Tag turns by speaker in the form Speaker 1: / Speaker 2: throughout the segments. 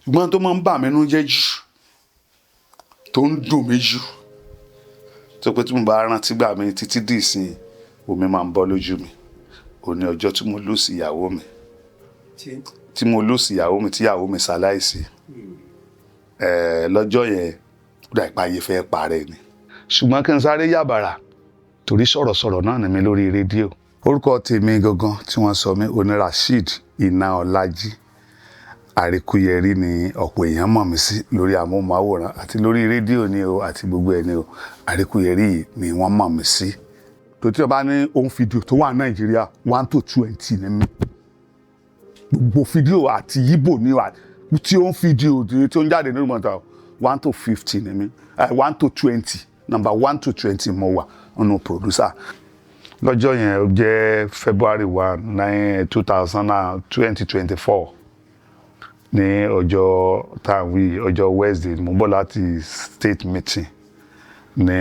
Speaker 1: ṣùgbọ́n tó máa ń bà mí nínú jẹ́ jù tó ń dùn mí jù tó pé tí mo bá rántí gbà mí títí dì ìsìn omi máa ń bọ́ lójú mi ó ní ọjọ́ tí mo lose ìyàwó mi tí ìyàwó mi ṣaláìsí lọ́jọ́ yẹn ó dà ìpáyé fẹ́ parẹ́ ni ṣùgbọ́n kí n sáré yàbàrà torí sọ̀rọ̀sọ̀rọ̀ náà ni mi lórí rédíò orúkọ tèmi gangan tí wọ́n sọ mí oní Rasheed Inaolaji Àríkúyẹrí ni ọ̀pọ̀ èèyàn mọ̀ mí sí lórí amóhùnmáwòrán àti lórí rédíò ni o àti gbogbo ẹ̀ ni o Àríkúyẹrí ni wọ́n mọ̀ mí sí tó tí o bá ní ohun fídíò tó wà Nàìjíríà 1 to 20 ni mí gbogbo fídíò àti yíbò ni wà tí ohun fídíò tí ó ń jáde nínú mọ́ta 1 to 50 ni mí 1 to 20 number 1 to 20 mo wà ọ̀nà producer lọ́jọ́ yẹn ó jẹ́ February 1 2024 ní ọjọ́ táwí ọjọ́ Wednesday mo bọ̀ láti state meeting ní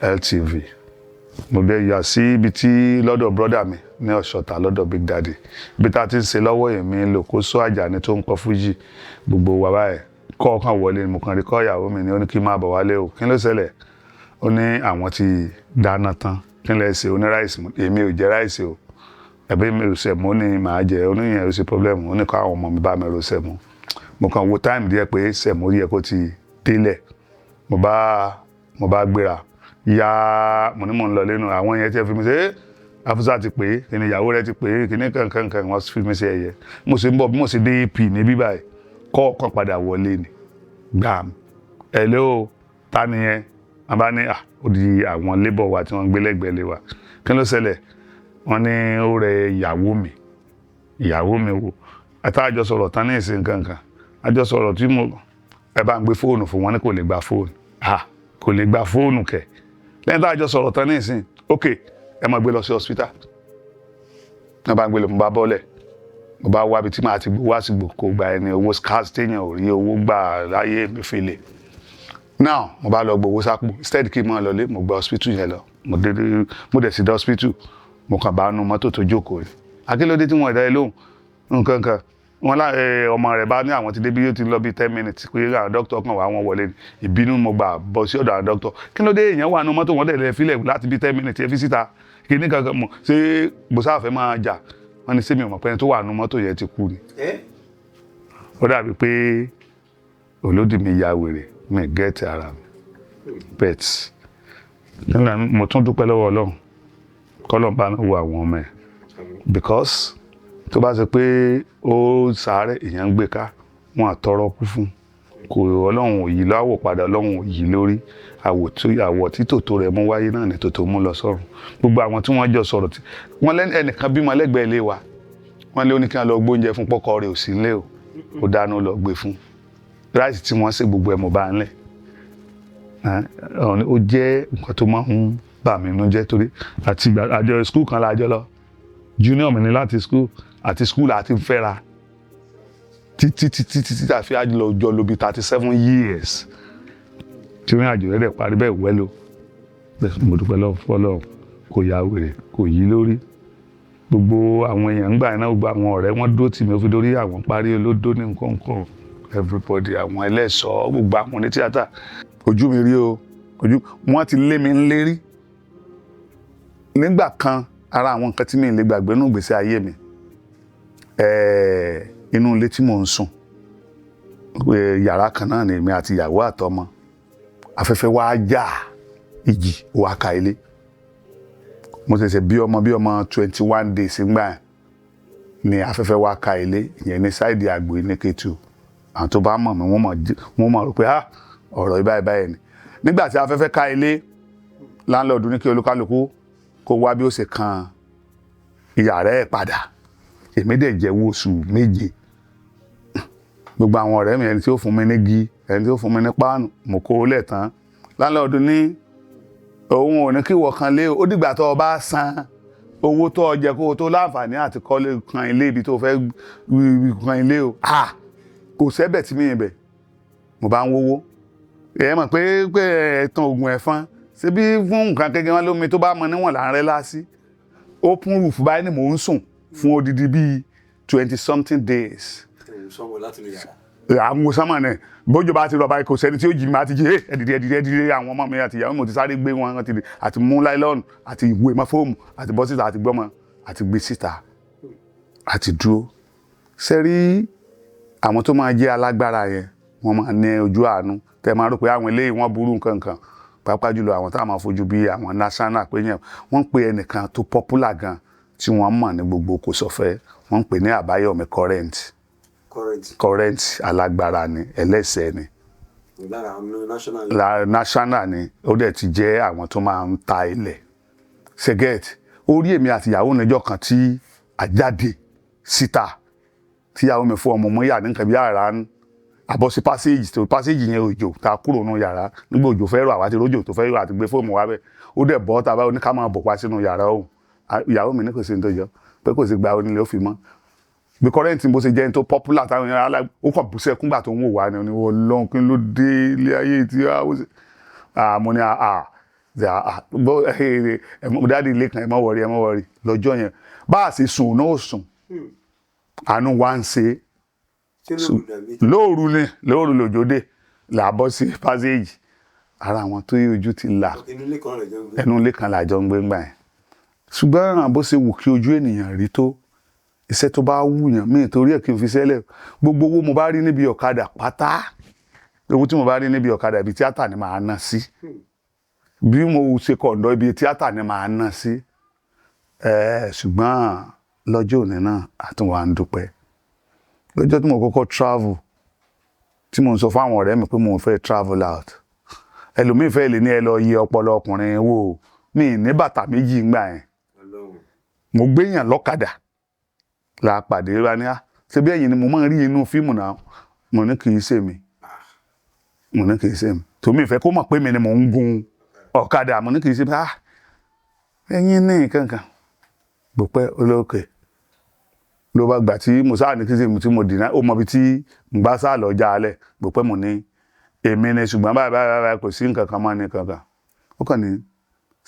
Speaker 1: LTV mo bẹ yà sí ibi tí lọ́dọ̀ brother mi ní Ọ̀ṣọ́ta lọ́dọ̀ Big Daddy ibi tá a ti ń ṣe lọ́wọ́ èmi Lòkóso Àjàní tó ń kọ fújì gbogbo wa báyìí kọ́ ọ̀kan wọlé mo kàn rí kọ́ ìyàwó mi ní ó ní kí n máa bọ̀ wálé o kí ló ṣẹlẹ̀ ó ní àwọn ti dáná tán kí n lè ṣe oní ráìsì èmi ò jẹ ráìsì o ẹbí mi ò sẹ̀mó ní màá jẹ oníyẹn ò sí pọ́blẹ́mù ó ní kó àwọn ọmọ mi bá mi ro sẹ̀mó mo kàn wo táìmù díẹ̀ pé sẹ̀mó yẹ kó ti délẹ̀ mo bá gbéra ya mo ní mò ń lọ lẹ́nu àwọn yẹn tí ẹ fi mi ṣe Afusa ti pè é kí ni ìyàwó rẹ ti pè é kí ni kankan wọ́n fi mi ṣe ẹ̀yẹ mo sì ń bọ̀ bí mo sì dé AP ní bíbáyìí kọ́ ọ̀kan padà wọlé ni gbàm hello ta ni yẹn wọ́n bá ní ó di àwọn labour wa tí wọ́n gbé lẹ́gbẹ̀ẹ́ lé wa kí ló ṣẹlẹ̀ wọ́n ní ó rẹ ìyàwó mi wò àtàjọ sọ̀rọ̀ tán ní ìsìn kankan àjọ sọ̀rọ̀ tí mo ẹ bá ń gbé fóònù fún wọn ní kò lè gba fóònù kò lè gba fóònù kẹ̀ lẹ́yìn tàjọ sọ̀rọ̀ tán ní ìsìn ok ẹ máa gbé lọ sí hospital ẹ bá ń gbé lọ mo bá bọ́lẹ̀ mo bá wá ibi tí màá ti gbó wá sí gbò kó gba ẹni owó scars téèyàn ò rí owó gbà láyé mi fèlè now mo bá lọ gbowó sápò instead kí n máa lọlé mo gba hospital yẹn lọ mo dẹ̀ sí dé hospital mo kàn bá nu mọ́tò tó jókòó rẹ̀ akílódé tí wọ́n ẹ̀dá ẹ lóhùn nǹkan kan wọn ọmọ rẹ̀ bá ní àwọn ti débi yóò ti lọ bí 10 minutes pé àwọn dókítà kan wà wọn wọlé ìbínú mo gbà bọ́ sí ọ̀dọ̀ àwọn dókítà kí ló dé èèyàn wà nu mọ́tò wọn dẹ̀ lẹ́ fílẹ̀ láti bí 10 minutes ẹ fi síta kí ní kankan mọ̀ ṣé gbòsáfẹ́ máa jà wọ́n ní sẹ́mi ọmọ pẹ́ni tó wà nu mọ́tò yẹn ti kú ni ó dàbí pé olódì mi ya wèrè mi gẹ́ẹ̀tì ara mi pets mo tún dúpẹ́ lọ́wọ́ Ọlọ́run kọ́lọ́n bá mi wo àwọn ọmọ ẹ̀ because tó bá ṣe pé ó sáré èèyàn ń gbé ká wọn àtọrọ kú fún kò Ọlọ́run ò yí láwọ̀ padà Ọlọ́run ò yí lórí àwọ̀ tí tòótó rẹ̀ mú wáyé náà ni tòótó mú lọ sọ́run gbogbo àwọn tí wọ́n jọ sọ̀rọ̀ tí wọ́n ẹnìkan bímọ lẹ́gbẹ̀ẹ́ ilé wa wọ́n lé oníkan lọ gbóúnjẹ fún pọ́kọ rẹ̀ ò sí nílé o ó dáná lọ gbé fún ráìsì tí wọ́n ṣe gbogbo ẹ̀ mọ̀ bá ń lẹ̀ ó jẹ́ nǹkan tó máa ń bà mí nínú jẹ́ torí àti àjọ skul kan lájọ lọ junior mi ní láti skul àti skul àti fẹ́ra títí àfi àjọ jọ lò bí 37 years tí wọ́n àjò rẹ̀ dẹ̀ parí bẹ́ẹ̀ wẹ́lò mo dúpẹ́ lọ́wọ́ fọ́lọ́ kò yá wèrè kò yí lórí gbogbo àwọn èèyàn ń gbà iná gbogbo àwọn ọ̀rẹ́ wọn dó tì mí ó fi dórí àwọn parí olódó ní nǹkan everybody àwọn ẹlẹ́ṣọ̀ọ́ gbogbo àwọn ní tíátà ojú mi rí o wọ́n ti lé mi ń lérí nígbà kan ara àwọn nǹkan tí mi lè gbàgbé nínú ìgbésí ayé mi inú ilé tí mò ń sùn yàrá kan náà ni èmi àti ìyàwó àtọmọ afẹ́fẹ́ wá já ìjì wá ka ilé mo ṣẹ̀ṣẹ̀ bí ọmọ 21 days ńgbà ni afẹ́fẹ́ wá ka ilé ìyẹn ní sáìdì àgbò ní Kétu àwọn tó bá mọ̀ mí wọ́n mọ̀ rò pé ọ̀rọ̀ ìbáyìí ni nígbà tí afẹ́fẹ́ ká ilé láńlọ́ọ̀dù ní kí olúkálùkù kó wá bí ó ṣe kan ìyàrá ẹ̀ padà èmi dẹ̀ jẹ́ oṣù méje gbogbo àwọn ọ̀rẹ́ mi ẹni tí ó fún mi ní gi ẹni tí ó fún mi ní páànù mo kó lẹ̀ tán láńlọ́ọ̀dù ní òun ò ní kí wọ́n kan lé ó dìgbà tó o bá san owó tó o jẹ kó o tó láǹfààní àti kọ́lé kan ilé ibi tó fẹ́ kan ilé o kò sẹ́bẹ̀ tí mi yẹn bẹ̀ mo bá ń wówó ẹ mọ̀ pé ẹ̀tàn oògùn ẹ̀fọn ṣe bí fún nǹkan kékeré wọn lómi tó bá mọ níwọ̀n là ń rẹ́ lásì open roof báyìí ni mò ń sùn fún odidi bíi 20 something days àwọn sánmà náà bójú bá ti rọ̀ báyìí kò sẹ́ni tí ó jí máa ti jí ẹ̀dìdì àwọn ọmọ mi àti ìyàwó mi ti sáré gbé wọn àti mú láìlọ́ọ̀nù àti ìwé mọ́fóòmù àti bọ́ síta àti gbọ́mọ àti gbé síta àti dúró. Sẹ́rí àwọn tó máa jẹ́ alágbára yẹn wọ́n máa ní ojú àánú tẹ́ máa rò pé àwọn eléyìí wọ́n burú nǹkan kan pàápàá jùlọ àwọn tá a máa fojú bí àwọn national pé yẹn wọ́n pe ẹnìkan tó popular gan tí wọ́n mọ̀ ní gbogbo kò sọ̀fẹ́ wọ́n pè ní Àbáyọ̀mí current alágbára ni ẹlẹ́sẹ̀ ni national ni ó dẹ̀ ti jẹ́ àwọn tó máa ń ta ilẹ̀ ṣẹ́gẹ́t orí èmi àti ìyàwó níjọ́ kan tí àjáde síta tí ìyàwó mi fún ọmọ mọ́ yà ní nǹkan bí àrà ń àbọ̀ sí passage yẹn òjò ta kúrò nínú yàrá nígbà òjò fẹ́ rọ̀ àwa ti rójò tó fẹ́ rọ̀ àti gbé fóònù wa bẹ́ẹ̀ ó dẹ̀ bọ́ tàbá oníká máa bọ̀ pa sínú yàrá òun ìyàwó mi ní kò sí ní tó jọ pé kò sí gba onílé ó fi mọ́ bí current bó ṣe jẹ́ ní tó popular táwọn èèyàn aláì ó kàn bú sẹ́kún gbà tó ń wò wá ni Ọlọ́run kí ló dé ilé ayé tí mo ní dáàdi ilé kan ẹ má wọrí lọ́jọ́ yẹn bá a ṣe sùn náà ó sùn àánú wa ń ṣe lóòru lòjòdè làbọ́ sí passage ara àwọn tó yí ojú ti là ẹnu ilé kan làjọ ń gbé ńgbà yẹn ṣùgbọ́n bó ṣe wù kí ojú ènìyàn rí tó iṣẹ́ tó bá wùyàn mí torí ẹ̀ kí n fi sẹ́lẹ̀ gbogbo owó mo bá rí níbi ọ̀kadà pátá owó tí mo bá rí níbi ọ̀kadà ibi tíátà ni màá ná sí bí mo ṣe kọ̀ǹdọ̀ ibi tíátà ni màá ná sí ṣùgbọ́n lọ́jọ́ òní náà àtúnwà ń dúpẹ́ lọ́jọ́ tí mo kọ́kọ́ travel tí mo ń sọ fáwọn ọ̀rẹ́ mi pé mo fẹ́ travel out ẹlòmíì fẹ́ lè ní ẹ lọ yẹ ọpọlọ ọkùnrin wò mí ní bàtà méjì ńgbà yẹn mo gbéyàn lọ́kadà la pàdé wa ní ṣe bí ẹ̀yin ni mo máa ń rí inú fíìmù náà mo ní kì í ṣe mi tòmí ìfẹ́ kó mọ̀ pé mi ni mò ń gun ọ̀kadà mo ní kì í ṣe mi ẹ̀yin ní kankan gbòpẹ́ olóòkè ló bá gbà tí mo sáà ní kí sí tí mo dìná ó mọ̀ bí tí mo bá sáà lọ já alẹ̀ gbòpẹ́ mo ní èmi ni ṣùgbọ́n báyìí kò sí nǹkan kan mọ́ ní kankan ó kàn ní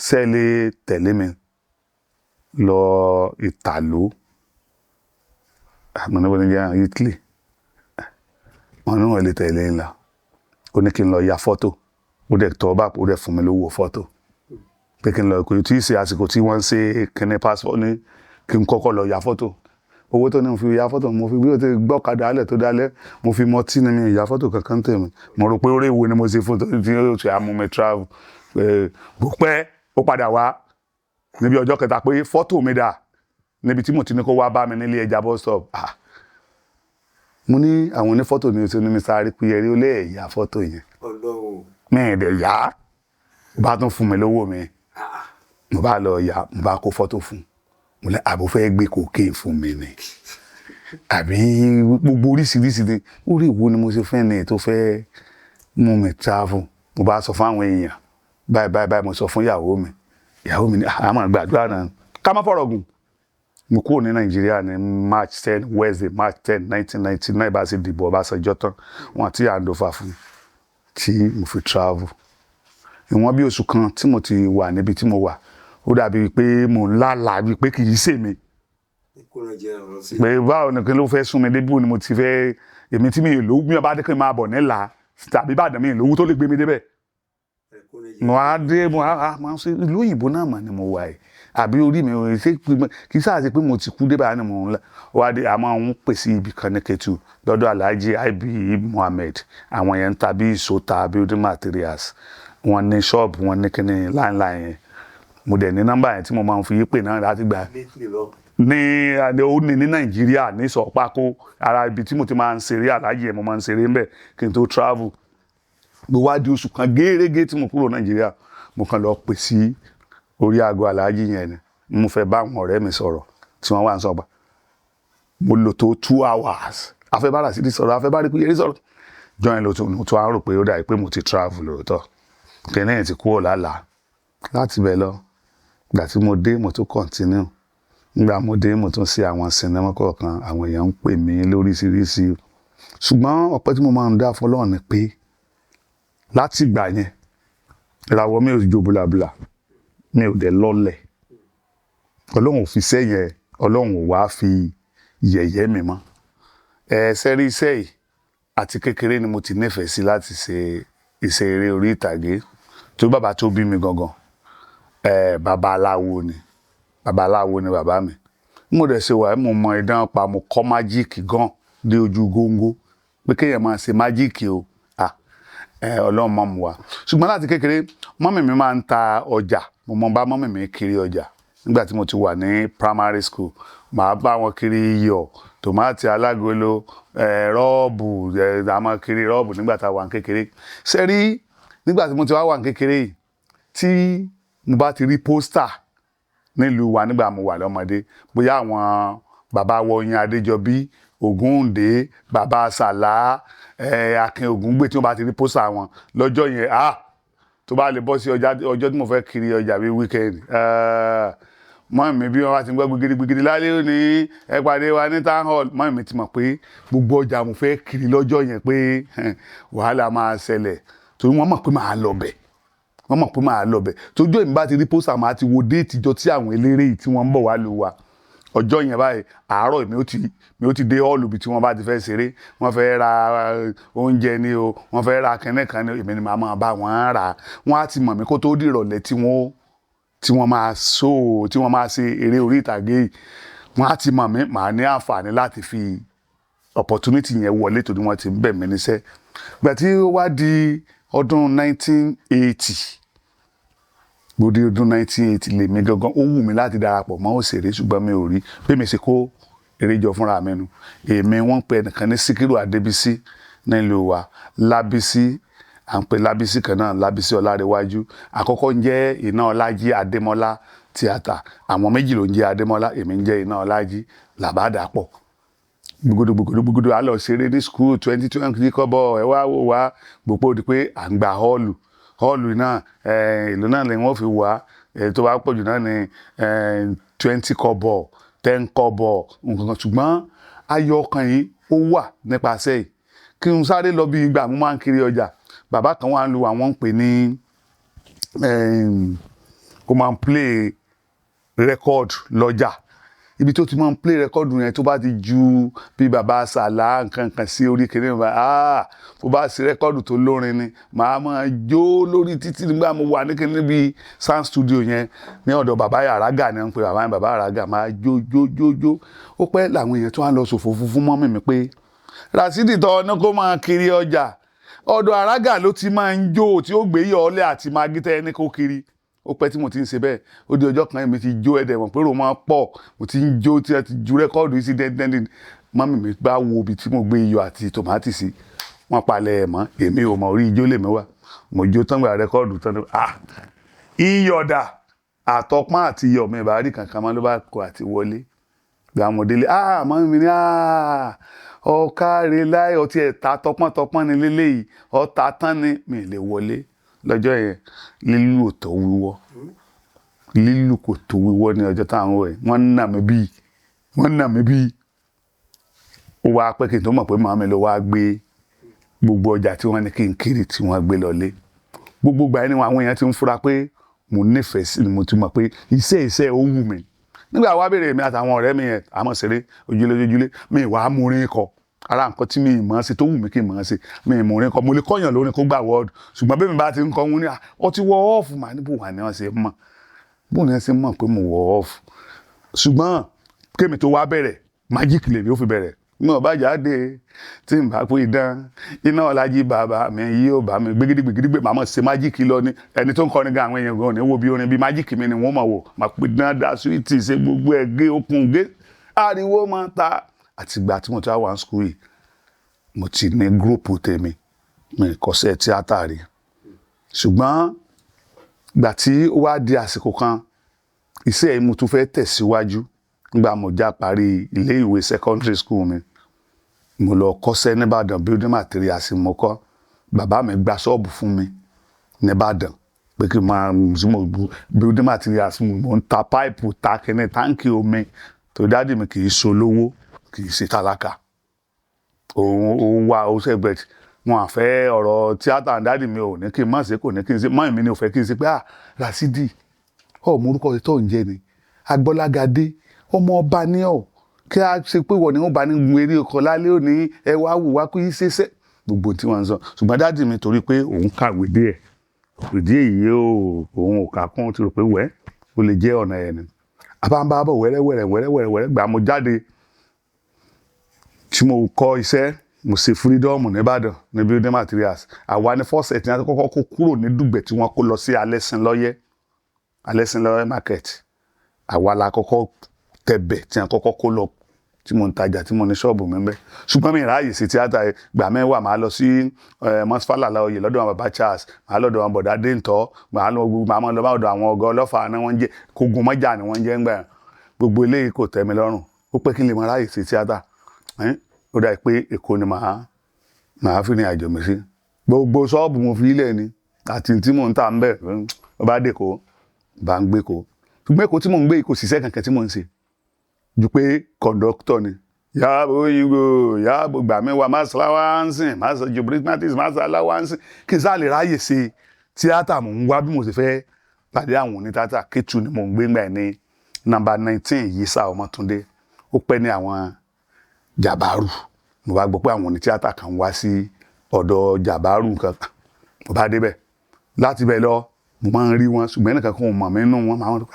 Speaker 1: sẹ́ẹ̀lì tẹ̀lé mi lọ Ìtàló àmọ́ níbo ni jẹ́ Italy wọn ní wọn lè tẹ̀lé ńlá ó ní kí n lọ ya fọ́tò ó dẹ̀ tọ́ bá ó dẹ̀ fún mi lówó fọ́tò pé kí n lọ kò tí ì ṣe àsìkò tí wọ́n ń ṣe kíní passport ní kí n kọ́kọ́ lọ ya fọ́tò owó tó ní mo fi ya fọ́tò mo fi bí ó ti gbọ́kadà alẹ̀ tó dálẹ̀ mo fi mọtí ní mi ìyá fọ́tò kankan tèmi mo rò pé orí ìwo ni mo ṣe fún tí ó ṣe àmú mi travel bó pẹ́ ó padà wá níbi ọjọ́ kẹta pé fọ́tò mi dà níbi tí mo ti ní kó wá bá mi nílé ẹja bus stop mo ní àwọn ní fọ́tò ní oṣù ní mi sáré Kúyẹrí ó lé ẹ̀yà fọ́tò yẹn mi ì dẹ̀ yá bá tún fún mi lówó mi mo bá lọ yá mo bá kó fọ́tò fún mo lẹ́ àbò fẹ́ gbé cocaine fún mi ni àbí gbogbo oríṣiríṣi ni orí ìwo ni mo ṣe fẹ́ ni tó fẹ́ mú mi travel mo bá sọ fún àwọn èèyàn báyìí mo sọ fún ìyàwó mi ní àmọ́ gbàdúrà náà ká má fọ̀rọ̀ gùn mo kúrò ní Nàìjíríà ní Wednesday March 10 1999 bá ṣe dìbò Ọbásanjọ́ tán wọn àti handover fún tí mo fi travel ìwọ̀n bí oṣù kan tí mo ti wà níbi tí mo wà ó dàbí pé mo ń lálàá bíi pé kì í ṣe mi pé báwo ni kí ló fẹ́ sún mi débi ni mo ti fẹ́ èmi tí mi ì lówó bí wọ́n bá dé kí n máa bọ̀ nílà tàbí Ìbàdàn mi ì lówó tó lè gbé mi débẹ̀ mo á dé mo á máa ń ṣe ìlú òyìnbó náà mà ni mo wà yìí àbí orí mi ò ṣe kì í sáà ṣe pé mo ti kú débà ni mo ń lọ wá dé àmọ́ àwọn pèsè ibì kan ní Kétu lọ́dọ̀ Alhaji IB Muhammed àwọn yẹn ń ta bí ìṣòta building materials wọ́n ní ṣọ́ọ̀bù wọ́n ní kíní láńláń yẹn mo dẹ̀ ní nọ́mbà yẹn tí mo máa ń fi yí pè náà láti gbà ní Nàìjíríà ní Sọ̀pákó ara ibi tí mo ti máa ń ṣeré Alhaji yẹn mo máa ń ṣeré ńbẹ̀ kí n tó travel mo wá di oṣù kan gẹ́rẹ́gẹ́ tí mo kúrò Nàìjíríà mo kàn lọ pè sí orí aago Alhaji yẹn ni mo fẹ́ bá àwọn ọ̀rẹ́ mi sọ̀rọ̀ tí wọ́n wà ń sọ̀gbà mo lò tó 2 hours afẹ́ bá Rasidi sọ̀rọ̀ afẹ́ bá rí Kúyẹrí sọ̀rọ̀ jọyìn ló tún á rò pé ó dà pé mo ti travel lóòótọ́ kẹ́ni ẹ̀ ti kúrò lálàá láti bẹ̀ lọ ìgbà tí mo dé mo tún continue nígbà mo dé mo tún ṣe àwọn sinimá kọ̀ọ̀kan àwọn èèyàn ń pè mí lóríṣiríṣi ṣùgbọ́n ọpẹ́ tí mo máa ń dá fọlọ́run ni pé láti ìgbà yẹn ìràwọ̀ mi ò jó búlàbúlà mi ò dẹ̀ lọ́lẹ̀ ọlọ́run ò fi sẹ́yìn ọlọ́run ò wá fi yẹ̀yẹ́ mi mọ́ sẹ́rí iṣẹ́ yìí àti kékeré ni mo ti nífẹ̀ẹ́ sí láti ṣe iṣẹ́ eré orí ìtàgé. Tó bàbá tó bí mi gangan babaláwo ni bàbá mi. Mo dẹ̀ ṣe wà mo mọ idán pa, mo kọ́ májíìkì gan dé ojú góńgó pé kéèyàn máa ṣe májíìkì o Ọlọ́run mọ̀ mú wa. Ṣùgbọ́n láti kékeré mọ́mì mi máa ń ta ọjà, mo mọ bá mọ́mì mi kiri ọjà nígbà tí mo ti wà ní primary school. Màá bá wọn kiri iyọ̀, tòmátì alágolo, rọ́ọ̀bù, àmọ́ kiri rọ́ọ̀bù nígbà tá a wà ní kékeré. Ṣé rí nígbà tí mo ti wà ní kékeré yìí tí mo bá ti rí pósítà nílùú wa nígbà mo wà lọ́mọdé, bóyá àwọn bàbá Wọ̀nyí Adéjọbí, Ògúndé, bàbá Sàlá, Akin Ògúngbè, tí wọ́n bá ti rí pósítà wọn lọ́jọ́ yẹn tó bá lè bọ́ sí ọjọ́ tí mo fẹ́ kiri ọjà bíi weekend mọ́mì mi bí wọ́n bá ti gbọ́ gbigidi lálẹ́ òní ẹ pàdé wa ní town hall, mọ́mì mi ti mọ̀ pé gbogbo ọjà mo fẹ́ kiri lọ́jọ́ yẹn pé wàhálà máa ṣẹlẹ̀ torí wọ́n mọ̀ pé màá lọ bẹ̀. tójú èmi bá ti rí pósítà máa ti wo déètì ìjọ tí àwọn eléré yìí tí wọ́n ń bọ̀ wá lù wá. Ọjọ́ yẹn báyìí àárọ̀ mi ó ti dé hall bí tí wọ́n bá ti fẹ́ ṣeré, wọ́n fẹ́ ra oúnjẹ ni o, wọ́n fẹ́ ra kẹ́nẹ́kan ni, èmi ni màá máa bá wọn rà. Wọ́n á ti mọ̀ mí kó tó di ìrọ̀lẹ́ tí wọ́n máa ṣe eré orí ìtàgé yìí. Wọ́n á ti mọ̀ mí, màá ní àǹfààní láti fi opportunity yẹn wọlé torí wọ́n ti ń bẹ̀ mí níṣẹ́. Ìgbà tí ó wá di ọdún 1980 gbòdì ọdún 1980 lèmi gangan ó wù mí láti darapọ̀ mọ́ òṣèré ṣùgbọ́n mi ò rí bí mi ṣe kó eré jọ fúnra mi nu. Èmi wọ́n pe ẹnìkan ní Síkírù Adébísí nílùú wa, Lábísí à ń pe Lábísí kan náà, Lábísí Ọlárewájú. Àkọ́kọ́ ń jẹ́ Iná Ọlájí Adémọ́lá tíátà, àwọn méjì ló ń jẹ́ Adémọ́lá, èmi ń jẹ́ Iná Ọlájí, làbá dàpọ̀. Gbogbo a lọ ṣeré ní school 2020 kọ́bọ̀ ẹ wá wò wá gbogbo di pé à ń gba họ́ọ̀lù náà ìlú náà lè wọ́n fi wá tó bá pọ̀jù náà ní 20 kọ́bọ̀ 10 kọ́bọ̀ nǹkan kan. Ṣùgbọ́n ayọ̀ ọkàn yìí ó wà nípasẹ̀ yìí kí n sáré lọ bí ìgbà mo máa ń kiri ọjà. Bàbá kan wà ń lu àwọn ń pè ní kó máa ń play record lọ́jà. Ibi tó ti máa ń play record yẹn tó bá ti ju bí bàbá Sàlá nǹkan kan sí orí kìnìún bá bó bá sí record tó lórin ni màá máa jó lórí títí nígbà mo wà ní kíní bí sound studio yẹn ní ọ̀dọ̀ bàbá Yàrágà ni wọ́n pe bàbá Yàrágà, máa jó. Ó pẹ́ làwọn èèyàn tó wá lọ ṣòfófó fún mọ́mì mi pé Rasidi tó ní kó máa kiri ọjà ọ̀dọ̀ Àrágà ló ti máa ń jó tí ó gbé yọ̀ọ́lẹ̀ àti magi tẹ́ ẹni kó kiri. Ó pẹ́ tí mo ti ń ṣe bẹ́ẹ̀, ó di ọjọ́ kan èmi ti jó ẹ̀dẹ̀ mọ̀ pé rò máa pọ̀, mo ti ń jó tí a ti ju rẹ́kọ́ọ̀dù yìí sí dẹ́ndẹ́ndẹ́n. Mọ́mì mi bá wo ibi tí mo gbé iyọ̀ àti tòmátì sí, wọ́n palẹ̀ ẹ̀ mọ́, èmi ò mọ̀ orí ijó lèmi wà. Mo jó tán gba rẹ́kọ́ọ̀dù tán iyọ̀dà àtọpọ́n àti iyọ̀ mi ìbá rí kankan mọ́ ló bá kọ àti wọlé. Gba mo délé mọ́mì mi ní ọ̀kàrẹ̀ láì ọtí ẹ̀ta tọpọ́n ni lélẹ́yìí ọ̀tá tán ni mi lè wọlé. Lọ́jọ́ yẹn lílù kò tó wíwọ́ ní ọjọ́ táwọn wẹ̀ wọ́n nà mí bí ó wá pẹ́ kí n tó mọ̀ pé màmí ló wá gbé gbogbo ọjà tí wọ́n ní kí n kiri tí wọ́n gbé lọlé. Gbogbo ìgbà yẹn ni àwọn èèyàn ti ń fura pé mo nífẹ̀ẹ́ sí ni mo ti mọ̀ pé iṣẹ́ ó wù mí. Nígbà wá bèrè mi àtàwọn ọ̀rẹ́ mi yẹn àmọ́ ṣeré ojúlé mi wàá mú orin kọ. Ara nǹkan tí mi ì mọ̀ ṣe tó wù mí kí n mọ̀ ṣe mi ì mọ̀ orin kọ. Mo lè kọ́yàn lórin kó gbà wọ́ọ̀dù ṣùgbọ́n bí mi bá ti ń kọ́ wọn ní ọ ti wọ ọ́ọ̀fù mà níbo wà ní ọ̀sẹ̀ mọ̀ bó ní ẹ ṣe mọ̀ pé mo wọ ọ́ọ̀fù. Ṣùgbọ́n kémi tó wá bẹ̀rẹ̀ májíìkì lèmi ó fi bẹ̀rẹ̀. Mi ò bá jáde tí n bá pé idán Iná Ọlájí bàbá mi yóò bá mi gbégidigbé màmá ṣe májíìkì lọ ní ẹni tó ń kọrin gan àwọn èèyàn gan ní wo bí orin bí májíìkì mi ni wọ́n mọ̀ wò máa pè dáadáa súwìtì ṣe gbogbo ẹ̀ gé okùn gé ariwo máa ta. Àtìgbà tí mo ti wá school yìí mo ti ní gúrùpù tèmi mi kọ́ṣẹ́ tíátà rí. Ṣùgbọ́n ìgbà tí ó wá di àsìkò kan iṣẹ́ yìí mo tún fẹ́ tẹ̀síwájú nígbà mo já parí ilé ìwé secondary school mi. Mo lọ kọ́ṣẹ́ nìbàdàn building materials mo kọ́. Bàbá mi gba ṣọ́ọ̀bù fún mi nìbàdàn pé kí n máa building materials mo ń ta páìpù ta kíní táǹkì omi tó dádì mi kì í ṣolówó kì í ṣe tálákà. Òun wá ó ṣe bẹ̀t wọn àfẹ́ ọ̀rọ̀ tíátà dádì mi ò ní kí n má ṣe kò ní kí n ṣe mọ́ èmi ni ò fẹ́ kí n ṣe pé Rasidi morúkọ tó ń jẹ ni Agbọ́lágadé ọmọ ọba ní kí a ṣe pé wọ́n ní wọ́n bá ní gun eré ọkọ̀ lálẹ́ òní ẹ wá wò wá kó yí ṣeṣẹ́ gbogbo tí wọ́n ń sọ ṣùgbọ́n dáàdì mi torí pé òun kàwé díẹ̀ ìdí èyí òun ò kà kún ti rò pé wẹ́ ó lè jẹ́ ọ̀nà ẹ̀ ni àbámbá bọ̀ wẹ́rẹ́wẹ́rẹ́ gbà mo jáde tí mo kọ́ iṣẹ́ mo ṣe freedom nìbàdàn ní building materials àwa ní first set ní a kọ́kọ́ kó kúrò ní Dùgbẹ̀ tí wọ́n kó lọ sí Alẹ́sìnlọ́yẹ́ market àwa la kọ́kọ́ tẹ̀bẹ̀ tí a kọ́kọ́ kó lọ tí mo ń tajà tí mo ní ṣọ́ọ̀bù mi ń bẹ ṣùgbọ́n mi ráàyè sí tíátà gbà mẹ́wàá máa lọ sí mọ́sífàlà láòyè lọ́dọ̀ àwọn bàbá Charles máa lọ́dọ̀ àwọn bọ̀dá Déńtọ́ máa lọ lọ́dọ̀ àwọn ọ̀gá ọlọ́fà ni wọ́n jẹ́ Kógun Mọ́jà ni wọ́n jẹ́ ń gbà gbogbo eléyìí kò tẹ́ mi lọ́rùn ó pé kí n lè máa ráàyè sí tíátà ó dà pé Èkó ni màá fi ní àjò mi sí gbogbo ṣọ́ọ̀bù mo fi ilẹ̀ ni àti tí mò ń tà ń bẹ̀ ó bá dé kó bá ń gbé kó ṣùgbọ́n Èkó tí mò ń gbé kò síṣẹ́ kankan tí mò ń ṣe ju pé kọ̀ǹdọ́tọ̀ ni yàbò yìnbó yàbò gbà mẹ́wàá máa sàláwá ń sìn máa sọ jubrimatis máa sàláwá ń sìn kí n sáà lè ráyè ṣe tíátà mò ń wá bí mo sì fẹ́ pàdé àwọn onítàtà Kétu ni mò ń gbé ńgbà ní nọ́mbà 19 Yísà Ọmọ́túndé ó pẹ́ ní àwọn Jàbárù mo bá gbọ́ pé àwọn onítìátà kan wá sí ọ̀dọ̀ Jàbárù nǹkan mo bá débẹ̀ láti bẹ̀ lọ mo máa ń rí wọn ṣùgbọ́n ẹnìkan kan ò mọ̀ mí nínú wọn máa ń rí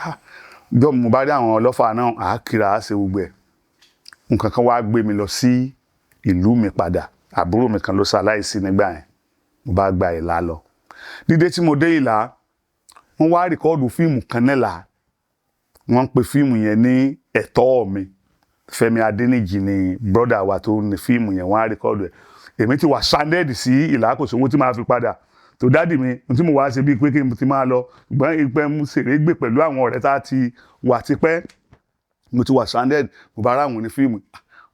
Speaker 1: jọ mo bá rí àwọn ọlọ́fà náà àákìrà á ṣe gbogbo ẹ̀ nǹkan kan wá gbé mi lọ sí ìlú mi padà àbúrò mi kan ló ṣaláìsí nígbà yẹn mo bá gba Ìlá lọ dídé tí mo dé Ìlá wọ́n wá rìkọ́ọ̀dù fíìmù kan nílà wọ́n ń pe fíìmù yẹn ní Ẹ̀tọ́ mi Fẹ́mi Adéníjì ni brọ́dà wa tó ní fíìmù yẹn wọ́n á rìkọ́ọ̀dù ẹ̀ èmi ti wà stranded sí Ìlá kò sówó tí máa fi padà tó dádì mi tí mo wá ṣe bíi pé kí n ti máa lọ ṣùgbọ́n ìpẹ́ mo ṣèrè gbè pẹ̀lú àwọn ọ̀rẹ́ tá a ti wà tipẹ́ mo ti wà stranded mo bá ráwọn ní fíìmù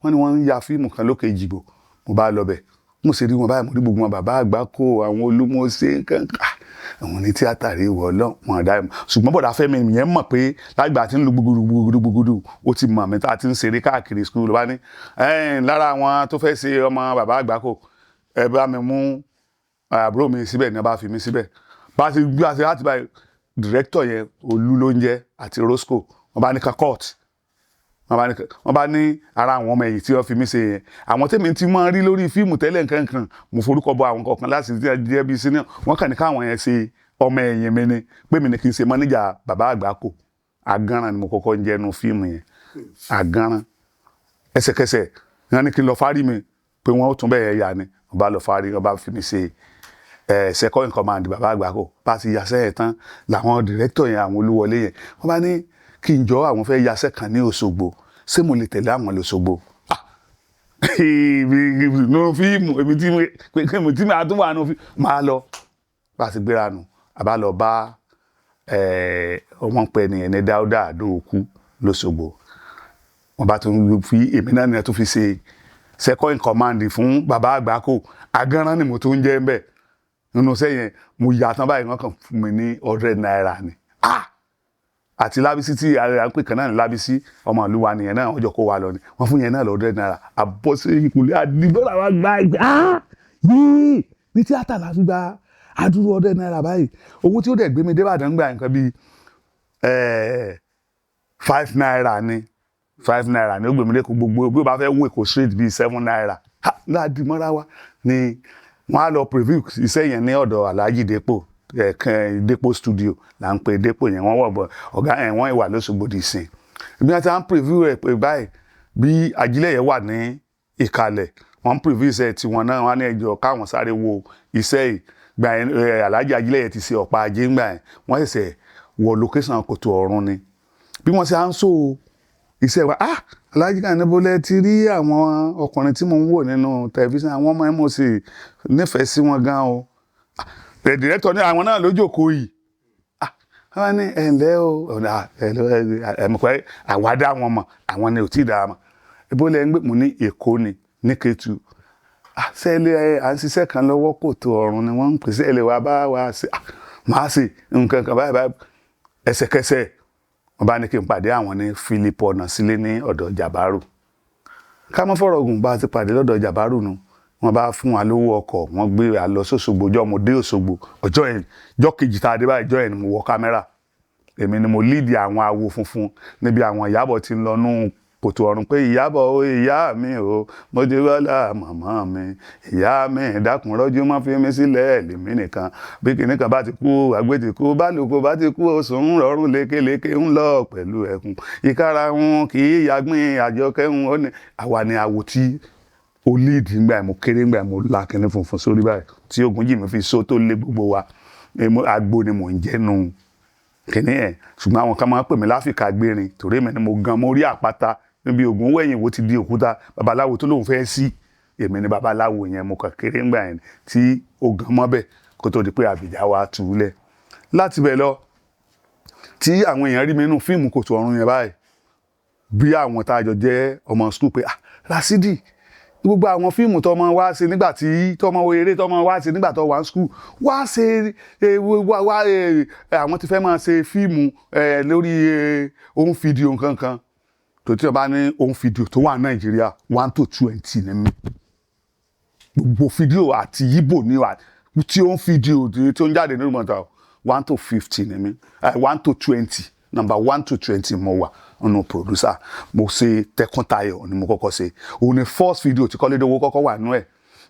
Speaker 1: wọ́n ní wọ́n ń ya fíìmù kan lókè Ìjìgbò mo bá lọ bẹ̀ mo sì rí wọn báyìí mo rí gbogbo wọn Bàbá Àgbákò àwọn Olúmọ̀ọ́ṣe kankan àwọn ní tíátà rí wọ ọlọ́wọ́n àdá ṣùgbọ́n bọ̀dá Fẹ́mi yẹn mọ̀ pé lágbà tí ń lu gbogbogbò ó ti mọ̀ mi tá a ti ń ṣeré káàkiri skul bá ní lára àwọn tó fẹ́ ṣe ọmọ Bàbá Àgbákò ẹ bá mi mú àbúrò mi síbẹ̀ ní ọba fi mi síbẹ̀ bá ti gbé àti láti báyìí dìrẹ́kítọ̀ yẹn Olú ló ń jẹ́ àti Roscoe wọ́n bá ní kakọ́t wọ́n bá ní ara àwọn ọmọ ẹ̀yìn tí wọ́n fi mí ṣe yẹn àwọn tèmi ti máa ń rí lórí fíìmù tẹ́lẹ̀ nǹkan mo forúkọ bọ àwọn kọ̀ọ̀kan láti jẹ́ bí sínú wọ́n kàn ní káwọn yẹn ṣe ọmọ ẹ̀yìn mi ni pé mi ni kì í ṣe mọ́níjà Bàbá Àgbákò Agánran ni mo kọ́kọ́ ń jẹ́nu fíìmù yẹn Agánran ẹsẹ̀kẹsẹ̀ wọ́n ní kí n lọ fárí mi pé wọ́n ó tún bẹ́ẹ̀ yà ni wọ́n bá lọ fárí wọ́n bá fi mi ṣe second in command Bàbá Àgbákò bá ti yàṣẹ́ yẹn tán làwọn dìrẹ́kítọ̀ yẹn àwọn Olúwọlé yẹn wọ́n bá ní kí n jọ àwọn fẹ́ yàṣẹ́ kan ní Òṣogbo ṣé mo lè tẹ̀lé àwọn lọ́ṣogbo nínú fíìmù èmi tí mi àtúwà nínú fíìmù máa lọ bá a ti gbéra nù àbá lọ bá ọmọ pẹ nìyẹn ní Dáúdà Àdóòkú lọ́ṣogbo wọ́n bá tún fi èmi náà nìyẹn tó fi ṣe second in command fún Bàbá Àgbákò Agánran ni mo tó ń jẹ́ ń bẹ̀ nínú sẹ́yìn mo yà tán báyìí wọ́n kàn fún mi ní 100 naira ni àti Lábísí tí ààrẹ àpè kan náà ní Lábísí ọmọ ìlú wa nìyẹn náà wọ́n jọ kó wa lọ ni wọ́n fún yẹn náà 100 naira àbọ̀sí ìkùlé àdìgbọ́lá wa gba ẹgbẹ́ yìí ní tíátà la fi gba àdúró 100 naira báyìí owó tí ó dẹ̀ gbé mi débàdàn gba nǹkan bíi 5 naira ni 5 naira ni ó gbé mi lẹ́kọ̀ọ́ gbogbo bí ó bá fẹ́ wò Èkó street bíi 7 naira láàdì mọ́ra wa ni wọ́n á lọ preview iṣẹ́ yẹn ní ọ̀dọ̀ Alhaji Depo Depo studio là ń pe Depo yẹn wọ́n wọ̀ bọ̀ ọ̀gá yẹn wọ́n ìwà lóṣogbo di ìsìn ibi àti à ń preview rẹ̀ pé báyìí bí Ajílẹ̀ yẹn wà ní ìkàlẹ̀ wọ́n ń preview iṣẹ́ tiwọn náà wọ́n á ní ẹjọ́ káwọn sáré wo iṣẹ́ yìí gbà yẹn Alhaji Ajílẹ̀ yẹn ti ṣe ọ̀pá ajé ńgbà yẹn wọ́n ṣẹ̀ṣẹ̀ wọ location Kòtò Ọ̀run ni bí wọ́n ṣe à ń so iṣẹ́ wa Alhaji kan níbo lẹ ti rí àwọn ọkùnrin tí mo ń wò nínú tẹlifíṣàn àwọn ọmọ ẹ̀ mo sì nífẹ̀ẹ́ sí wọn gan o director ní àwọn náà ló jókòó yìí wọ́n ní ẹ̀ǹlẹ́ o ẹ̀mọ̀pẹ́ àwádà wọn mọ̀ àwọn ni ò tí ì dára mọ̀ ibo lẹ ń gbé mu ní Èkó ni ní Kétu sẹ́lẹ̀ à ń ṣiṣẹ́ kan lọ́wọ́ Kòtò Ọ̀run ni wọ́n ń pèsè ẹ̀lẹ́ wa bá wa ṣe máa ṣe nǹkan kan báyìí ẹsẹ̀kẹsẹ̀ wọ́n bá ní kí n pàdé àwọn ní Philip Ọ̀nàsílé ní ọ̀dọ̀ Jàbárù ká mọ́ fọ̀rọ̀ gùn bá ti pàdé lọ́dọ̀ Jàbárù nu wọ́n bá fún wa lówó ọkọ̀ wọ́n gbé wa lọ sóṣogbo ọjọ́ mo dé Òṣogbo ọjọ́ kejì tá a dé báyìí ọjọ́ yẹn ni mo wọ kámẹ́rà èmi ni mo lead àwọn awo funfun níbi àwọn Ìyábọ̀ tí ń lọ nú kòtò ọ̀run pé Ìyábọ̀ o ìyá mi o Mojíbọ́lá màmá mi ìyá mi dákun rọ́jú má fi mí sílẹ̀ lèmi nìkan bí kinní kan bá ti kú àgbẹ̀ ti kú bálùkù bá ti kú oṣù ń rọrùn lékeleke ń lọ pẹ̀lú ẹkùn ìkárà wọn kì í yàgbìn Àjọkẹ́ ń ó ní àwa ni àwò tí ó lead ńgbà mo kéré ńgbà mo la kinní funfun sórí báyìí tí Ògúnjìmí fi so tó lé gbogbo wa agbo ni mò ń jẹ́nu kinní ẹ̀ ṣùgbọ́n àwọn kan máa ń pè mí láfíkà gbérin torí èmi ni mo gan mo rí àpáta níbi ògùn wẹ̀yìn wo ti di òkúta babaláwo tó lóun fẹ́ sí èmi ni babaláwo yẹn mo kàn kéré ńgbà yẹn tí ó gan mọ́bẹ̀ kó tó di pé Àbíjà wa túlẹ̀ láti bẹ̀ lọ tí àwọn èèyàn rí mi nínú fíìmù Kòtò Ọ̀run yẹn báyìí bí àwọn tá a jọ jẹ́ ọmọ skul pé Rasidi gbogbo àwọn fíìmù tó máa wá ṣe nígbà tí tó máa wo eré tó máa wá ṣe nígbà tó wà ní skul wá ṣe àwọn ti fẹ́ máa ṣe fíìmù lórí ohun fídíò nǹkan tó tí wọ́n bá ní ohun fídíò tó wà ní Nàìjíríà 1 to 20 ní mi gbogbo fídíò àti Yíbò ní wa tí ohun fídíò tí ó ń jáde nínú mọ́ta 1 to 50 ní mi 1 to 20 number 1 to 20 mo wà ọ̀nà producer mo ṣe Tẹkùntayọ̀ ni mo kọ́kọ́ ṣe òun ni first video tí Kọ́lédowó kọ́kọ́ wà nínú ẹ̀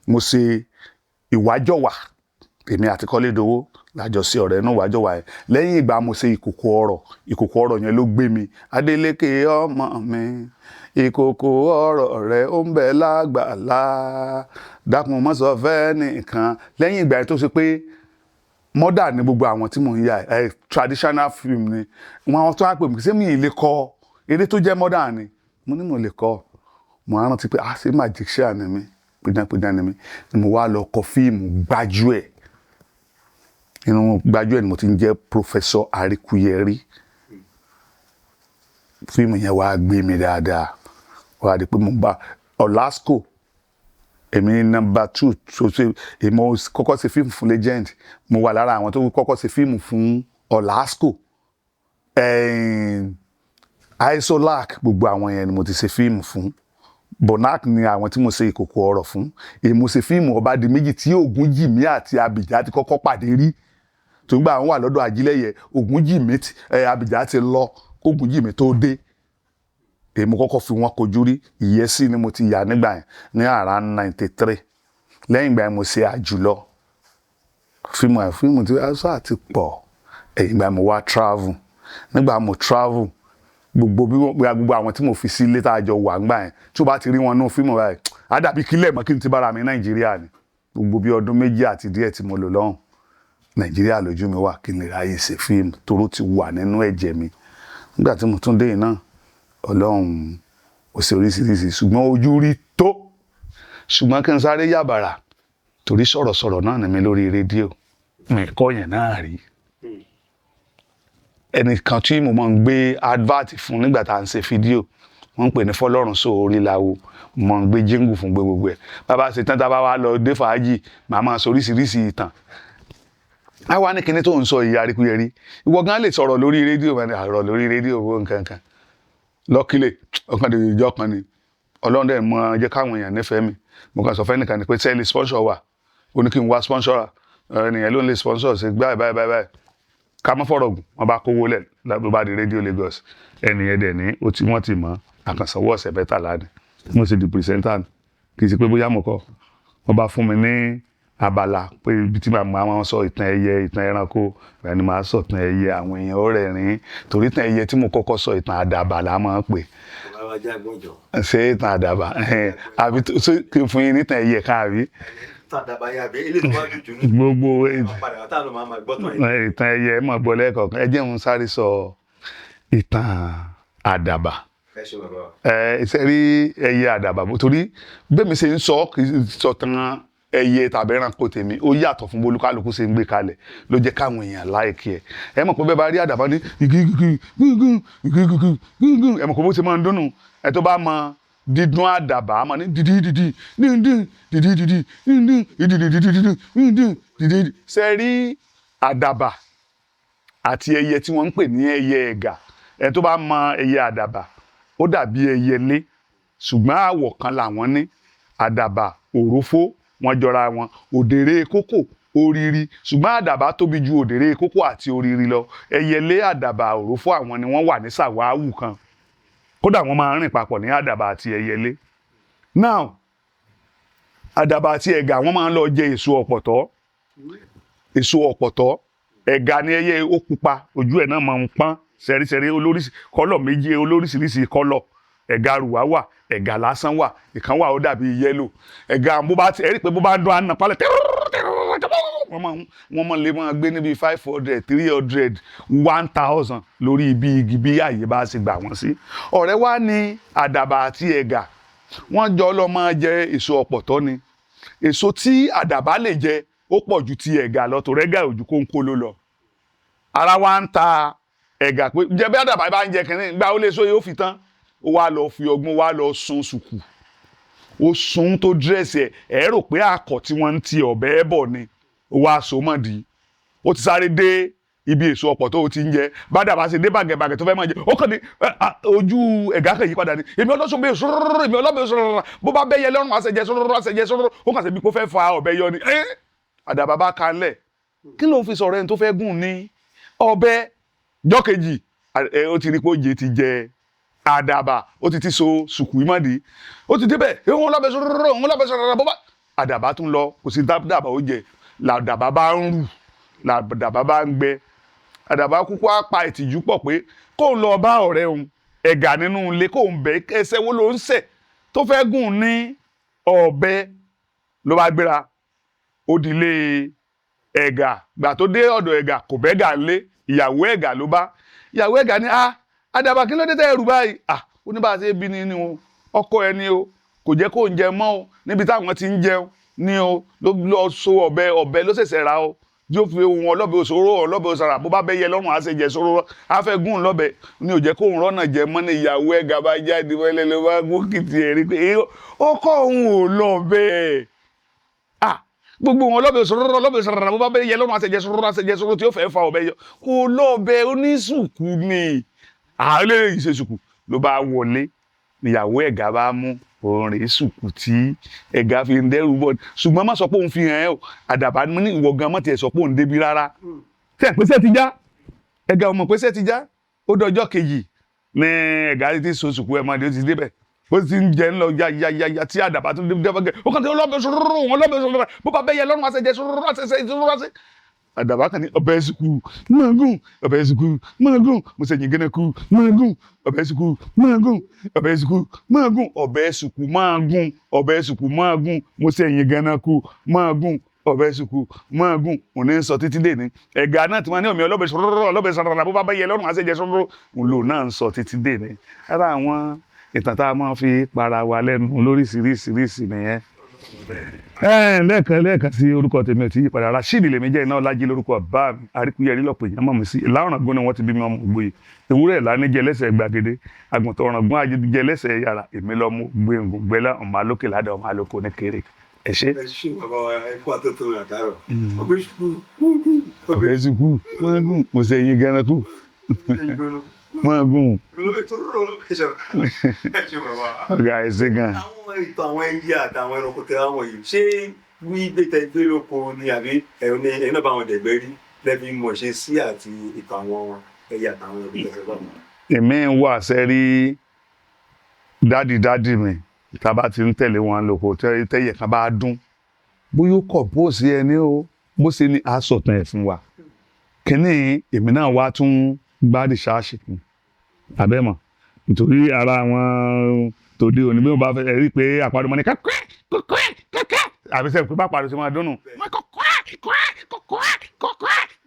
Speaker 1: mo ṣe Ìwájọwà èmi àti Kọ́lédowó lájọ sí ọ̀rẹ́ inú Ìwájọwà ẹ̀ lẹ́yìn ìgbà mo ṣe Ìkòkò Ọ̀rọ̀ yẹn ló gbé mi Adélékè ọmọ mi ìkòkò ọ̀rọ̀ rẹ̀ ó ń bẹ lágbàlá dákun mọ́ sọ fẹ́ nìkan lẹ́yìn ìgbà yẹn tó ṣe pé modern ni gbogbo àwọn tí mò ń yà traditional film ni wọn tó wá pè mí ṣé mi ì lè kọ eré tó jẹ́ modern ni mo ní mo lè kọ mo rántí pé ṣé magician ni mi pidánpidán ni mi ni mo wá lọ kọ fíìmù Gbájúẹ̀ inú Gbájúẹ̀ ni mo ti ń jẹ́ Professor Àríkúyẹrí fíìmù yẹn wá gbé mi dáadáa wá di pé mo bá Ọlásco èmi ní number 2 so ṣe èmi kọ́kọ́ ṣe fíìmù fún Legend mo wà lára àwọn tó kọ́kọ́ ṣe fíìmù fún Ọlásco Isolac gbogbo àwọn yẹn ni mo ti ṣe fíìmù fún Bonac ni àwọn tí mo ṣe Ìkòkò Ọ̀rọ̀ fún èmi mo ṣe fíìmù Ọbádìméjì tí Ògúnjìmí àti Àbíjà ti kọ́kọ́ pàdé rí tó ń gbà àwọn wà lọ́dọ̀ Ajílẹ̀yẹ Ògúnjìmí Àbíjà ti lọ Ògúnjìmí tó dé èmi kọ́kọ́ fi wọ́n kojú rí Ìyẹ́sí ni mo ti yà nígbà yẹn ní around 93 lẹ́yìn ìgbà yẹn mo ṣe Àjùlọ fíìmù tí aṣọ àti pọ̀ ẹ̀yìn ìgbà mo wá travel nígbà mo travel gbogbo àwọn tí mo fi sí ilé tá a jọ wà ńgbà yẹn tí o bá ti rí wọn nínú fíìmù báyìí á dàbí kílẹ̀ mọ́ kí n ti bára mi Nàìjíríà ni gbogbo bí ọdún 2 àti díẹ̀ tí mo lò lọ́hùn Nàìjíríà lójú mi wà kí n lè ráyè ṣe fíìmù toró ti wà nínú ẹ̀jẹ̀ mi nígbà tí mo tún dé yìí náà Ọlọ́run ó ṣe oríṣiríṣi ṣùgbọ́n ojú rí tó ṣùgbọ́n kí n sáré yàbàrà torí sọ̀rọ̀sọ̀rọ̀ náà ní mi lórí rédíò mi kọ́ yẹn náà rí ẹnìkan tí mo máa ń gbé advert fún nígbà tá à ń ṣe fídíò wọ́n ń pè ní Fọlọ́run sóorí láwo mo máa ń gbé jíngù fún gbogbo ẹ̀ bàbá ṣe tán tá a bá wá lọ dé fàájì màá máa sọ oríṣiríṣi ìtàn àwa ní kinní tó ń sọ ìyá Àríkúyẹrí ìwọ gan lè sọ̀rọ̀ lórí rédíò àrọ̀ lórí rédíò owó nǹkan kan lọ́kílẹ̀ ọkàn dèjì ìjọ kan ni Ọlọ́run dẹ̀ mọ jẹ́ káwọn èèyàn nífẹ̀ẹ́ mi mo kàn sọ fẹ́ nìkan ni pé sẹ́ẹ̀lì sponsor wà ó ní kí n wá sponsor ènìyàn ló ń lè sponsor ṣe báyìí ká mọ́ fọ̀rọ̀ gùn wọ́n bá kówó lẹ̀ ló bá di rédíò Lagos ẹnìyẹn dẹ̀ ní wọ́n ti mọ̀ àkànṣanwó ọ̀sẹ̀ mẹ́tàlá ni mo ṣe di pìrìsẹ́ńtà kì í ṣe pé bóyá mo kọ́ wọ́n bá fún mi ní abala pé ibi tí màá máa sọ ìtàn ẹyẹ ìtàn ẹranko ẹni máa sọ ìtàn ẹyẹ àwọn èèyàn ó rẹ́rìn-ín torí ìtàn ẹyẹ tí mo kọ́kọ́ sọ ìtàn àdàbà la máa ń pè ṣé ìtàn àdàbà àbí kí n fún yín nítàn ẹyẹ kan àbí. gbogbo ìtàn ẹyẹ mọ̀ gbọ́ lẹ́ẹ̀kọ̀ọ̀kan ẹ jẹ́ n sáré sọ ìtàn àdàbà ṣe rí ẹyẹ àdàbà torí bẹ́ẹ̀ mi ṣe ń sọ kì í sọ tán ẹyẹ tàbí ẹranko tèmi ó yàtọ̀ fún bolúkálùkù ṣe ń gbé kalẹ̀ ló jẹ́ káwọn èèyàn láìkí ẹ mọ̀ pé bẹ́ẹ̀ bá rí àdàbà ní ẹ mọ̀ pé bó ṣe máa ń dúnnù ẹ tó bá mọ dídún àdàbà á mọ̀ ní dídí ṣe rí àdàbà àti ẹyẹ tí wọ́n ń pè ní ẹyẹ ẹ̀gà ẹ tó bá mọ ẹyẹ àdàbà ó dàbí ẹyẹlé ṣùgbọ́n àwọ̀ kan làwọn ní àdàbà òrófó wọ́n jọra wọn òdèrè kókò oriri ṣùgbọ́n àdàbà tóbi ju òdèrè kókò àti oriri lọ ẹyẹlé àdàbà òrófó àwọn ni wọ́n wà ní sàwáwù kan kódà wọ́n máa ń rìn papọ̀ ní àdàbà àti ẹyẹlé. Now àdàbà àti ẹ̀gà wọ́n máa ń lọ jẹ èso ọ̀pọ̀tọ́. Èso ọ̀pọ̀tọ́, ẹ̀gà ni ẹyẹ ó pupa, ojú ẹ̀ náà máa ń pọ́n sẹ́rísẹ́rí olóríṣi kọ́lọ̀ méjì olóríṣiríṣi kọ́lọ̀. Ẹ̀gà rùwá wà, ẹ̀gà lásán wà, ìkan wà ó dàbí yẹ́lò. Ẹ̀gà bó bá ti ẹ̀rí pé bó bá ń dún àná pálẹ̀ wọ́n lè máa gbé níbi 500, 300, 1000 lórí ibi igi bí àyè bá ṣe gbà wọ́n sí. Ọ̀rẹ́ wa ní àdàbà àti ẹ̀gà wọ́n jọ lọ máa jẹ èso ọ̀pọ̀tọ́ ni. Èso tí àdàbà lè jẹ ó pọ̀ ju ti ẹ̀gà lọ, torí ẹ̀gà ojú kónkóló lọ. Ara wa ń ta ẹ̀gà pé jẹ bí àdàbà bá ń jẹ kìnìún gba ó lè so yóò fi tán. Ó wá lọ fi ọgbọ́n wá lọ sun sùkù. Ó sun tó dírẹ́sì ẹ̀ rò pé àkọ̀ tí wọ́n ń ti ọ̀bẹ bọ̀ ni. Ó wá so mọ̀dí. Ó ti sáré dé ibi èso ọ̀pọ̀tọ́ ó ti ń jẹ. Bádàbà ṣe dé bàgẹ̀bàgẹ̀ tó fẹ́ máa jẹ. Ó kàn ní ojú ẹ̀gà kan yí padà ni. Èmi ọlọ́sùn bẹ́ẹ̀ sọ̀rọ̀, èmi ọlọ́bẹ̀ sọ̀rọ̀. Bó bá bẹ́yẹ lọ́rùn àṣẹjẹ sọ̀rọ̀. Ó kàn ṣe bí kò fẹ́ fa ọ̀bẹ yọ ni. Àdàbà bá kanlẹ̀. Kí ló ń fi sọ̀rọ̀ ẹni tó fẹ́ gùn ní ọ̀bẹ? Jọ́ kejì ó ti rí pé oje ti jẹ àdàbà, ó ti so sùkù ìmọ̀dí. Ó ti débẹ̀ òun lọ́bẹ̀ sọ̀rọ̀ bó bá. Àdàbà tún lọ kò sí dàbà ó jẹ. Làdàbà bá ń rù, làdàbà bá ń gbẹ. Àdàbà kúkú á pa ìtìjú pọ̀ pé kóun lọ bá ọ̀rẹ́ òun ẹ̀gà nínú ilé kóun bẹ̀ ẹsẹ̀ wo ló ń sẹ̀ tó fẹ́ gùn ní ọ̀bẹ. Ló bá gbéra ó di ilé ẹ̀gà. Gbà tó dé ọ̀dọ̀ ẹ̀gà kò bẹ́gà lé, ìyàwó ẹ̀gà ló bá. Ìyàwó ẹ̀gà ní àdàbà kí ló dé tẹ́ ẹrù báyìí? Ó ní bá a ṣe bí ni o, ọkọ ẹni o, kò jẹ́ kó ń jẹ mọ́ o, níbi táwọn ti ń jẹun ní o, ló lọ so ọ̀bẹ ló ṣẹ̀ṣẹ̀ ra o, yóò fi ohun ọlọ́bẹ òṣòro ọlọ́bẹ òṣàrà bó bá bẹ́ yẹ lọ́rùn àṣẹjẹ sóró afẹ́ gùn lọ́bẹ ní ò jẹ́ kó ń rọ́nà jẹ mọ́ ní ìyàwó ẹ̀gà bá jáde wẹ́lẹ́ ló bá gún kìtì ẹ̀rí pé ọkọ òun ò lọ bẹ́ẹ̀. Gbogbo wọn ọlọ́bẹ òṣòro bó bá bẹ́ yẹ lọ́rùn àṣẹjẹ sóró tí ó fẹ́ fa ọ̀bẹ yọ kò lọ́bẹ oníṣùkú ni. Àlẹ́ ìṣesùkù ló bá wọlé níyàwó ẹ̀gà bá mú orin sùkù tí ẹ̀gà fi ń dẹ́rù bọ̀. Ṣùgbọ́n má sọ pé òun fi hàn ẹ́ o, àdàbà ní ìwọ gan mọ́ tiẹ̀ sọ pé òun débi rárá. Tẹ̀ pé sẹ́ ti já, ẹ̀gà ọmọ pé sẹ́ ti já. Ó dọjọ́ kejì ní ẹ̀gà ti so sùkù ẹ̀ mọ́ni ó ti débẹ̀. Ó ti ń jẹ ńlọ ya tí àdàbà tó dé bẹ́gẹ̀. Ó kàn ti ọlọ́bẹ̀ sọ̀rọ̀ bó bá bẹ́yẹ lọ́rùn àṣẹjẹ sọ̀rọ̀. Àdàbà kan ní ọbẹ̀ sùkù máa gùn, ọbẹ̀ sùkù máa gùn, mo ṣe yìn gẹ́nẹ́ kú máa gùn, ọbẹ̀ sùkù máa gùn, ọbẹ̀ sùkù máa gùn, ọbẹ̀ sùkù máa gùn, ọbẹ̀ sùkù máa gùn, mo ṣe yìn gẹ́nẹ́ kú máa gùn, ọbẹ̀ sùkù máa gùn. Òní ń sọ títí dé ní ẹ̀gà náà tí wọ́n ní ọ̀mí ọlọ́bẹ̀ sọ̀rọ̀ bó bá bá yẹ lọ́rùn àṣẹjẹ sọ̀rọ̀ òun lò náà ń sọ títí dé ní. Ara àwọn ìtàn tá a máa fi para wa lẹ́nu lóríṣiríṣi nìyẹn. Lẹ́ẹ̀kan sí orúkọ tèmi ò tí yí padà. Rasheed lèmi jẹ́, Ináolájí lórúkọ bá mi. Àríkúyẹrí lọ́pọ̀ èèyàn mọ̀ mí sí. Ìlà Ọ̀ràngún ni wọ́n ti bí mi ọmọ Ògbóyè. Ewúrẹ́ ìlà ní jẹ lẹ́sẹ̀ gbàgede. Àgùntàn Ọ̀ràngún ajẹ lẹ́sẹ̀ yàrà. Èmi lọ́mọ gbẹ̀ngùn gbẹ́lá ọmọ alókè ládàá ọmọ alóko ní kéré. Ẹ ṣé.
Speaker 2: Ẹ ṣé bàbá wa ẹ̀kọ́ àtọ́tọ́ rẹ̀ àtàrọ̀.
Speaker 1: Ọbẹ̀ sùkú máa gùn, mo ṣe yìn gẹ́nẹ́ kú máa gùn. Ọ̀gá ẹ ṣé gan.
Speaker 2: Àwọn ìtàn àwọn ẹyẹ àtàwọn ẹranko tẹ àwọn yìí ṣé wí gbé lóko ni àbí ẹ̀yin náà bá wọn dẹ̀gbẹ́ rí lẹ́bí mọ̀ ṣe sí àti ìtàn àwọn ẹyẹ àtàwọn ẹranko tẹ bá wọn.
Speaker 1: Èmi wà sẹ́rí dádì mi tá a bá ti ń tẹ̀lé wọn lóko tẹ́yẹ kan bá dún bóyá ó kọ̀ bó ṣe ẹni o bó ṣe ní asọ̀tàn ẹ̀ fún wa. Kínní èmi náà wá tún gbádì ṣáàṣì fún abẹ́mọ̀ nítorí ara àwọn tòde òní bí wọ́n bá fẹ́ rí pé àpàdé mọ́ ní kẹ́kẹ́ àbí sẹ́yìn pé bá pàdé sí máa dúnnù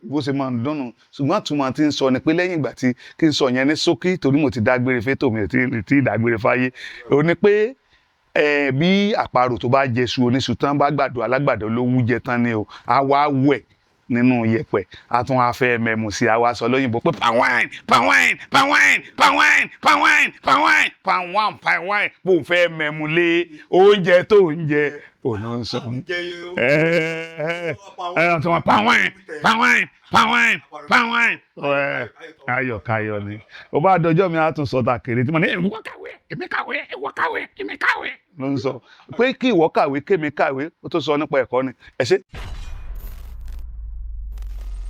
Speaker 1: bó ṣe máa dúnnù. Ṣùgbọ́n àtúmọ̀ tí ń sọ ni pé lẹ́yìn ìgbà tí kí n sọ yẹn ní ṣókí torí mo ti dágbére fétò mi ò tí ì dágbére fáyé ò ní pé bí àparò tó bá jẹṣu oníṣu tán bá gbàdo alágbàdo ló wú jẹ tán ni o á wá wẹ̀ nínú yẹ̀pẹ̀ a tún wá fẹ́ mẹ́mu sí àwa sọ lóyìnbó pé pàwáìn bó fẹ́ mẹ́mu lé oúnjẹ tó ń jẹ òun ń sọ pàwáìn ayọ̀kayọ̀ ni ó bá dọjọ́ mi á tún sọ tàkèrè tí mo ní ìwọ kàwé èmi kàwé ló ń sọ pé kí ìwọ kàwé kémi kàwé ó tó sọ nípa ẹ̀kọ́ ni. Ẹ ṣé.